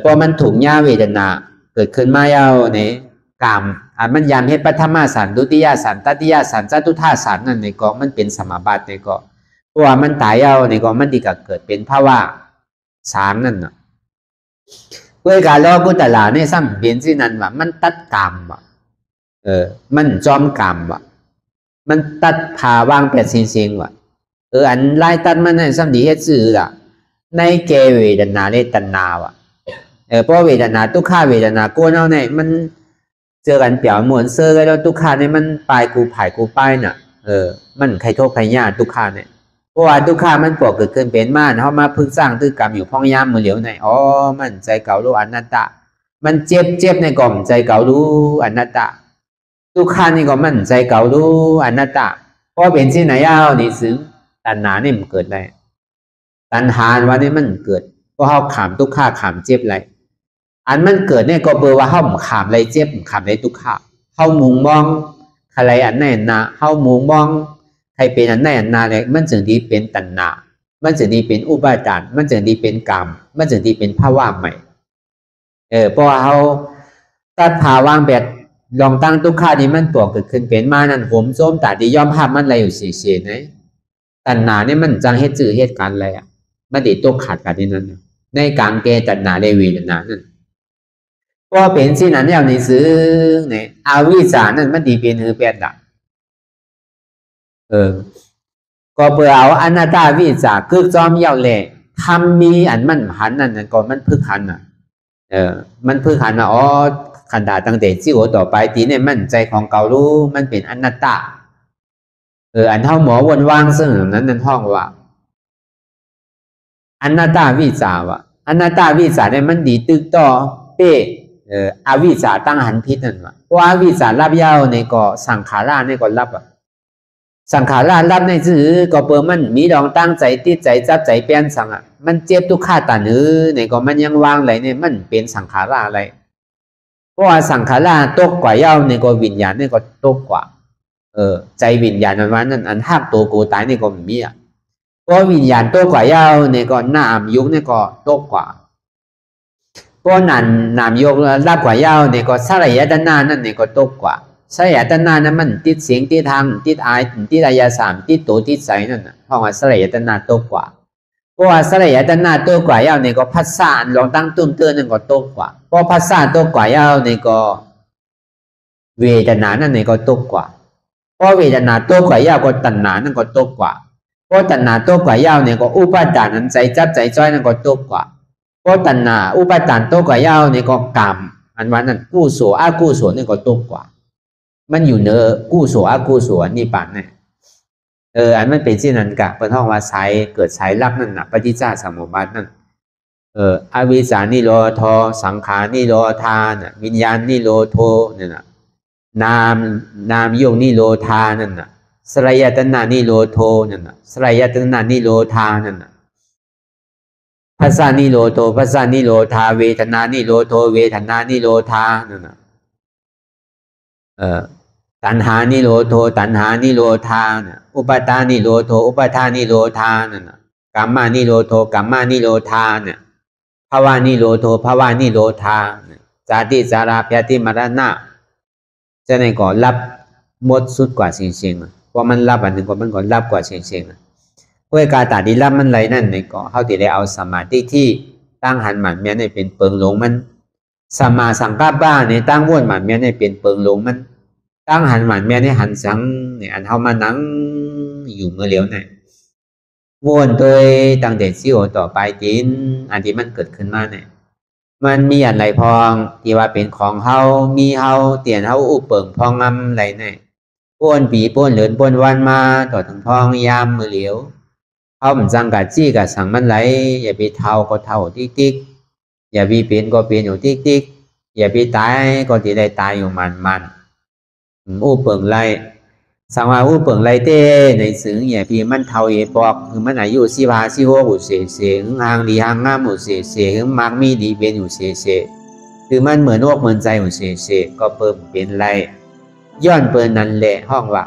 พอมันถูกย่าเวทนาเกิดขึ้นมาเอาในกรรมมันยามเฮ็ดปฐมสารดุติยสารตติยสารจตุธาสารนั่นในก็มันเป็นสมาบัติในก็เพราะว่ามันตายเอาในก็มันดีกับเกิดเป็นภาวะสามนั่นน่ะเพื่อการรอกุตลาเนี่ยซ้ำเป็นที่นั่นว่ามันตัดกรรมมันจอมกรรมมันตัดผ่าวางแปดเสียงว่ะอันไล่ตัดมันให้ซ้ำดีเฮ็ดซื่อล่ะในเกเวทนาเลตัณนาว่ะเพราะเวทนาทุกข้าเวทนาโกนเอาเนี่ยมันเจอกันเปี่ยวเหมือนเซอร์แล้วทุกข้าเนี่ยมันปลายกูผายกูป้ายน่ะมันใครโทษใครยากทุกข้าเนี่ยเพราะว่าทุกข้ามันปกเกิดขึ้นเป็นมาเขามาพึ่งสร้างตึกกรรมอยู่พ้องย่ามมือเหลียวในมันใจเก่ารู้อนัตตามันเจ็บในกล่อมใจเก่ารู้อนัตตา ทุกขานี่ก็มั่นใจเก่ารู้อนัตตาเพราะเป็นที่ไหนเอานี่ซึ่งตัณหานี่มันเกิดได้ตัณหาว่านี่มันเกิดเพราะเขาขามทุกขาขามเจ็บอะไรอันมันเกิดเนี่ยก็เบอร์ว่าเขาขามอะไรเจ็บขามอะไรทุกขาเขามุงมองอะไรอันไหนนะเขามุงมองใครเป็นอันไหนอันนาเนี่ยมันจึงดีเป็นตัณหามันจึงดีเป็นอุปาทานมันจึงดีเป็นกรรมมันจึงดีเป็นภาวะใหม่เพราะว่าเขาตัดภาวะแบบลองตั้งทุกขานี่มันตัวเกิดขึ้นเป็นมานั่นผมส้มตาดีย่อมภาพมันอะไรอยู่เสียๆนะตัณหาเนี่ยมันจังเหตุจื่อเหตุการณ์อะไรอ่ะมันติดตัวขาดกันที่นั่นในกลางเกตัณหาเลวีนั่นนั่นเพราะเป็นสิ่งนั้นอย่างนี้ซื้อเนี่ยอวิชชานั่นมันดีเป็นหือเป็นดักก็เบื่อเอาอนัตตาวิชาคือจอมเย่าแหล่ทำมีอันมันหันนั่นก่อนมันพึกหันอ่ะมันพึกหันอ๋อขันดาตั้งแต่ที่โอต่อไปทีเนี่ยมั่นใจของเก่ารู้มันเป็นอนัตตาอันเท่าหมอวนวางซึ่งนั้นนั่นห้องว่าอนัตตาวิชาวะอนัตตาวิชาเนี่ยมันดีตึกต่อเป้อวิชาตั้งหันพิษนั่นวะว่าวิชารับยาวในก็สังขาราในก็รับอ่ะสังขารารับในซื่อก็เปิดมันมีดองตั้งใจติดใจจับใจเปลี่ยนสังอ่ะมันเจ็บทุกข้าตาเนื้อในก็มันยังวางไหลเนี่ยมันเป็นสังขาราอะไรเพราะว่าสังขารตกกว่าเย้าในก็วิญญาณนี่ก็ตกกว่าใจวิญญาณนั้นอันหักตัวกูตายนี่ก็มีอ่ะเพราะวิญญาณตกกว่าเย้าในก็นามยุคนี่ก็ตกกว่าเพราะนามยุครับกว่าเย้าในก็สลายตนานั่นในก็ตกกว่าสลายตนานั้นมันติดเสียงติดทางติดอายติดอายาสามติดตัวติดใจนั่นน่ะเพราะว่าสลายตนาตกกว่าเพราะว่าสลายตนาตัวกว่าเย้าในก็พัสสะลองตั้งตุ้มเตือนนั่นก็ตกกว่าเพราะพัสสะตัวกว่าเย้าในก็เวทนานั่นในก็ตกกว่าเพราะเวทนาตัวกว่าเย้าก็ตัณหานั่นก็ตกกว่าเพราะตัณหาตัวกว่าเย้าในก็อุปาทานนั้นใจจับใจจ้อยนั่นก็ตกกว่าเพราะตัณหาอุปาทานตัวกว่าเย้าในก็กรรมอันว่านั่นกุศลอกุศลนั่นก็ตกกว่ามันอยู่เนื้อกุศลอกุศลนี่ปานเนี่ยอันมันเป็นที่นั้นกะเป็นห้องว่าใช้เกิดใช้รับนั่นนะปฏิจจสมุปบาทนั่นอวิชชานิโรธสังขารนิโรธาน่ะวิญญาณนิโรโธนั่นน่ะนามโยงนิโรธานั่นน่ะสลายตนะนิโรโธนั่นน่ะสลายตนะนิโรธานั่นน่ะภาษานิโรโธภาษานิโรธาเวทนานิโรโธเวทนานิโรธานั่นน่ะตัณหานิโรโธตัณหานิโรธาน่ะอุปาทานิโรโธอุปาทานิโรธานั่นน่ะกัมมานิโรโธกัมมานิโรธาเนี่ยภาวานิโรโธภาวานิโรธาจาติจาราพยาธิมรณะจะในก่อนรับหมดสุดกว่าเสียงเพราะมันรับอันหนึ่งก็มันก่อนรับกว่าเสียงเพื่อการตัดดีรับมันไรนั่นในก่อเขาที่ได้เอาสมาธิที่ตั้งหันหมันเมียในเป็นเปิงหลงมันสมาสังกัปปะในตั้งวนหมันเมียในเป็นเปิงหลงมันตั้งหันหมันเมียในหันสังเนี่ยอันเขามานั่งอยู่เมื่อเลี้ยวเนี่ยวนโดยตั้งแต่ซี่โอต่อไปจินอันที่มันเกิดขึ้นมาเนี่ยมันมีอะไรพองที่ว่าเป็นของเฮามีเฮาเตียนเฮาอุปเปิงพองงำอะไรเนี่ยป้วนปีป้วนเหลือนป้วนวันมาต่อถึงพองยามมือเหลียวเขาเหมือนจังกะจี้กะสั่งมันไหลอย่าไปเท่าก็เท่าติ๊กติ๊กอย่าไปเปลี่ยนก็เปลี่ยนอยู่ติ๊กติ๊กอย่าไปตายก็ที่ได้ตายอยู่มันอุปเปิงไรสังว่าอุปเปิงไรเต้ในสึงอย่าพี่มันเท่าเอปอกคือมันอายุ15 16อุเสงห่างดีห่างงามอุเสมักมีดีเป็นอุเสคือมันเหมือนอกเหมือนใจอุเสก็เปิมเป็นไรย้อนเปินนั่นแหละห้องว่า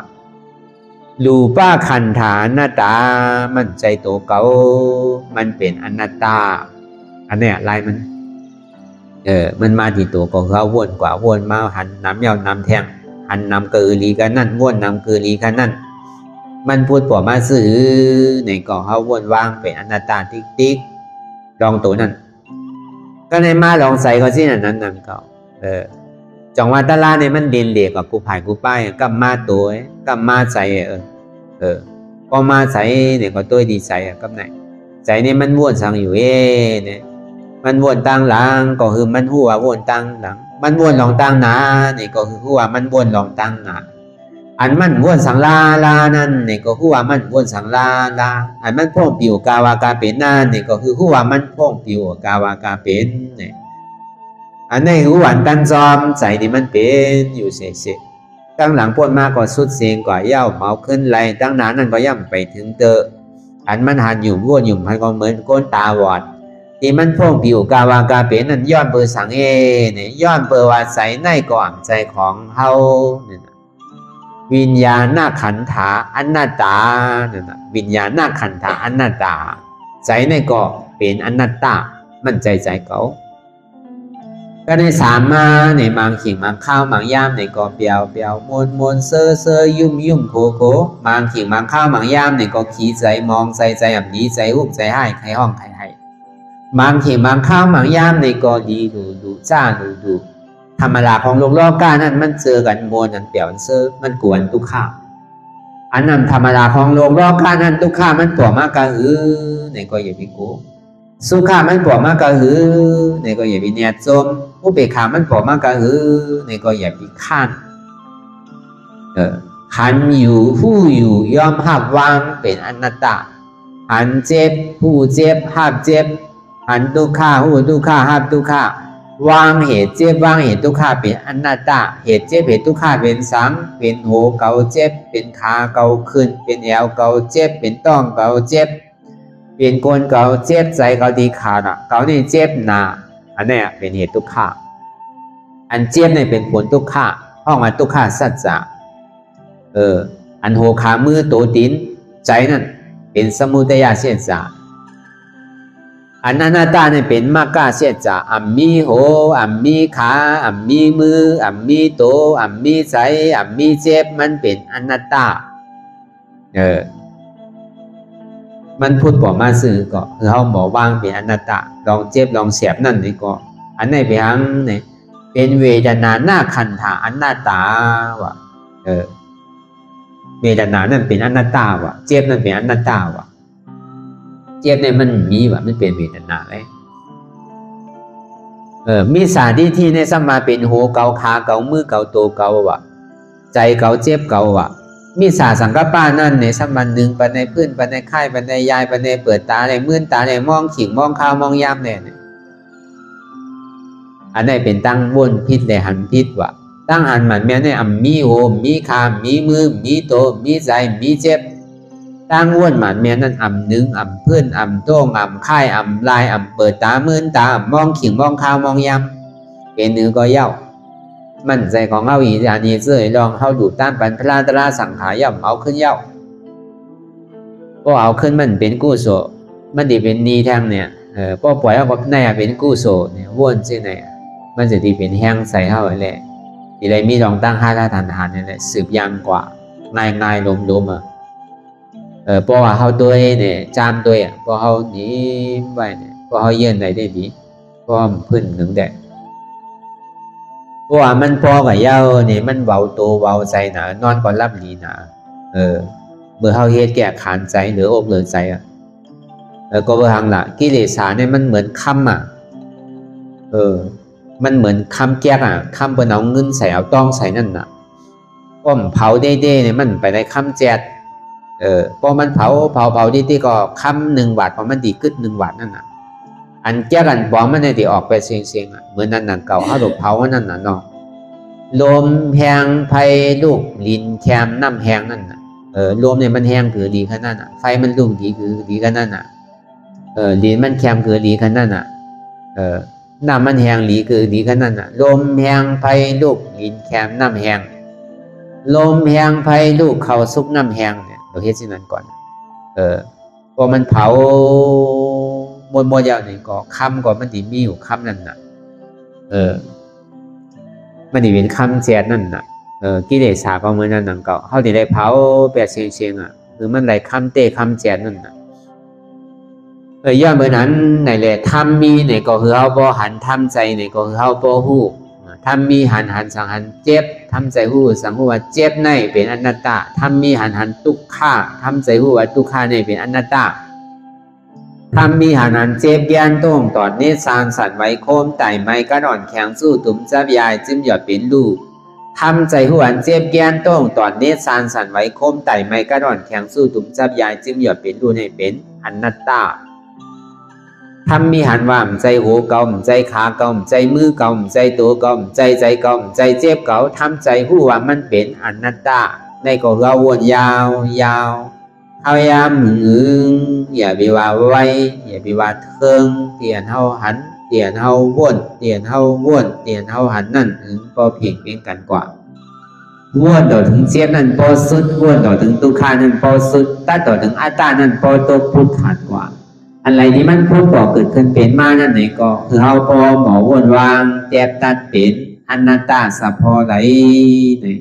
รูปะขันธานาตามันใจโตเก่ามันเป็นอนัตตาอันเนี้ยลายมันมันมาที่ตัวของเขาวนกว่าวนมาหันน้ำยาวน้ำแทงหันน้ำเกลือลีกันนั่นวนน้ำเกลือลีกันนั่นมันพูดปอมาซื้อในก่อเขาวนวางเป็นอนัตตาติ๊กติ๊กลองตัวนั้นก็ในมาลองใส่เขาที่นั่นก็จังหวะตะลาเนี่ยมันเด่นเหล็กกับกูผายกูป้ายกับมาตัวกับมาใส่ก็มาใส่เนี่ยก็ตัวดีใส่กับไหนใจนี่มันวนสั่งอยู่เนี่ยมันวนตั้งหลังก็คือมันหัววนตั้งหลังมันวนลองตั้งหนาเนี่ยก็คือหัวมันวนลองตั้งหนาอันมันวนสังลานั่นเนี่ยก็หัวมันวนสังลาอันมันพ่องปิวกาวากาเป็นนั่นเนี่ยก็คือหัวมันพ่องปิวกาวากาเป็นเนี่ยอันนี้หัวตั้งจอมใจนี่มันเป็นอยู่เส ตั้งหลังพ้นมาก็สุดเสียงกว่าเย้าเมาขึ้นไหลตั้งหนานั้นก็ย่ำไปถึงเตออันมันหันหยุ่มวนหยุ่มให้ก็เหมือนก้นตาบอดที่มันพ่งผิวกาวากาเป็นนั้นย้อนเบอร์สังเนี่ยย้อนเบอร์ว่าใสในก่อนใจของเฮาเนี่ยวิญญาณขันธาอนัตตาเนี่ยวิญญาณขันธาอนัตตาใจในก็เป็นอนัตตามันใจเขาก็ในสามมาในบางขิงบางข้าวบางย่ามในก็เปียวมนเซอยุ่มโคบางขิงบางข้าวบางย่ามในก็ขี้ใจมองใจแบบนี้ใจหุบใจให้ใครห้องใครให้บางขิงบางข้าวบางย่ามในก็ดีดูจ้าดูธรรมดาของโลกกานั้นมันเจอกันมวลนั้นเปียวเซอมันกวนทุกข้าอันนั้นธรรมดาของโลกกานั้นทุกข้ามันตัวมากกะในก็อย่าไปกูสุขามันปวดมากก็เนี่ยก็อย่าไปเนียดจมอุเบกขามันปวดมากก็เนี่ยก็อย่าไปข้านหันอยู่ผู้อยู่ยอมหับวางเป็นอนัตตาหันเจ็บผู้เจ็บหับเจ็บหันทุกขาผู้ทุกขาหับทุกขาวางเหตุเจ็บวางเหตุทุกขาเป็นอนัตตาเหตุเจ็บเหตุทุกขาเป็นสังเป็นโหเกาเจ็บเป็นขาเกาขึ้นเป็นแอวเกาเจ็บเป็นต้องเกาเจ็บเป็นคนเก่าเจ็บใจเก่าดีขาดเก่านี่เจ็บหนาอันนี้เป็นเหตุทุกข์อันเจ็บนี่เป็นผลทุกข์ห้องอันทุกข์สัจจะอันโหขามือโตตินใจนั่นเป็นสมุทัยเสียจาอันอนัตตาเนี่ยเป็นมรรคเสียจาอัมมีโหอัมมีขาอัมมีมืออัมมีโตอัมมีใจอัมมีเจ็บมันเป็นอนัตตามันพูดบอกมาสื่อก็คือเขาบอกว่างเป็นอนัตตาลองเจ็บลองเสียบนั่นนี่ก็อันไหนไปหังเนี่ยเป็นเวทนาหน้าขันธาอนัตตาวะเวทนานั่นเป็นอนัตตาวะเจ็บนั่นเป็นอนัตตาวะเจ็บเนี่ยมันมีวะมันเป็นเวทนาเลยมีสาที่ในสมาเป็นโหเกาขาเกามือเกาโตเกาวะใจเกาเจ็บเกาวะมีสาสังกปานั่นในสมันหนึ่งปันในพื้นปันในค่ายปันในยายปันในเปิดตาในมื่นตาในมองขิงมองข้าวมองย่ำเนี่ยอันนี้เป็นตั้งวนพิษเลยหันพิษวะตั้งหันมันแม่เนี่ยมีโหมีคามมีมือมีโตมีใจมีเจ็บตั้งวนมันแม่นั่นหนึ่งพื้นโต้งค่ายลายเปิดตามื่นตามองขิงมองข้าวมองย่ำเป็นเนื้อก็เย้ามันใจของเขาอีอันนี้เสื่อลองเขาดูต้านปันพลาตราสังขารย่ำเอาขึ้นเย้าก็เอาขึ้นมันเป็นกู้โสมันดีเป็นนีแทงเนี่ยก็ปล่อยเอาในเป็นกู้โสเนี่ยวนใช่ไหมมันจะดีเป็นแห้งใส่เท่าไหร่แหละทีไรมีลองตั้งค่าทานเนี่ยแหละสืบยังกว่าง่ายลมเพราะว่าเขาตัวเนี่ยจามตัวเพราะเขาหนีไปเนี่ยเพราะเขาเยื่อในได้ดีเพราะพื้นหนึ่งแดดเพราะว่ามันพอกับเย้าเนี่ยมันเบาตัวเบาใจหนานอนก่อนรับดีหนาเมื่อเขาเฮ็ดแก่ขานใจหรืออกเหลือใจก็เบอร์หังละกิเลสเนี่ยมันเหมือนคำมันเหมือนคำแก้คำเป็นเอาเงินใส่เอาต้องใส่นั่นก้มเผาเด้เนี่ยมันไปในคำแจดพอมันเผาดีก็คำ1 บาทพอมันดีขึ้น1 บาทนั่นอันแก้กันบอกมันในที่ออกไปเสียงเหมือนนั่นเก่าเขาถูกเผาว่านั่นเนาะลมแหงไฟลูกลินแคมน้ำแหงนั่นลมเนี่ยมันแหงคือดีขนาดไฟมันลูกดีคือดีขนาดลินมันแคมคือดีขนาดน้ำมันแหงหลีคือดีขนาดลมแหงไฟลูกลินแคมน้ำแหงลมแหงไฟลูกเขาซุกน้ำแหงเนี่ยเราเฮ็ดสิ่งนั้นก่อนพอมันเผามวลยาวนี่ก็คำก่อนมันดีมีอยู่คำนั่นมันดีเป็นคำแจดนั่นกิเลสก็เหมือนนั่นเก่าเขาที่ได้เผาแปดเชียงหรือมันได้คำเตะคำแจดนั่นย่อเหมือนนั้นในแหละทำมีเนี่ยก็คือเขาบ่หันทำใจเนี่ยก็คือเขาบ่ฮู้ทำมีหันสังหันเจ็บทำใจฮู้สังฮู้ว่าเจ็บในเป็นอนัตตาทำมีหันทุกข์ทำใจฮู้ว่าทุกข์ในเป็นอนัตตาทำมีหันเจ็บแย่นต้งตอนนี้สารสันไว้โคมไต่ไม้กระดอนแข็งสู้ตุ่มจับยายจิ้มหยอดเป็นลูกทำใจหัวเจ็บแย่นต้งตอนนี้สารสันไว้โคมไต่ไม้กระดอนแข็งสู้ตุ่มจับยายจิ้มหยอดเป็นลูกให้เป็นอนัตตาท ทำมีหันว่าใจหูเก่าใจขาเก่าใจมือเก่าใจตัวเก่าใจเก่าใจเจ็บเก่าทำใจหูว่ามันเป็นอนัตตาในก็เราวนยาวยาวพยายามอย่าไปว่าไว้อย่าไปว่าเทิงเตียนเฮาหันเตียนเฮาวนเตียนเฮาวนเตียนเฮาหันนั่นก็เพียงเป็นกันกว่าวนต่อถึงเจ็บนั่นพอสุดวนต่อถึงตุกขานั่นพอสุดตัดต่อถึงอัตตานั่นพอตกพุทธันกว่าอะไรที่มันพูดบอกเกิดขึ้นเป็นมานั่นไหนก็คือเฮาพอหมอวนวางแจบตัดเป็นอนัตตาสัพพอไหลนี่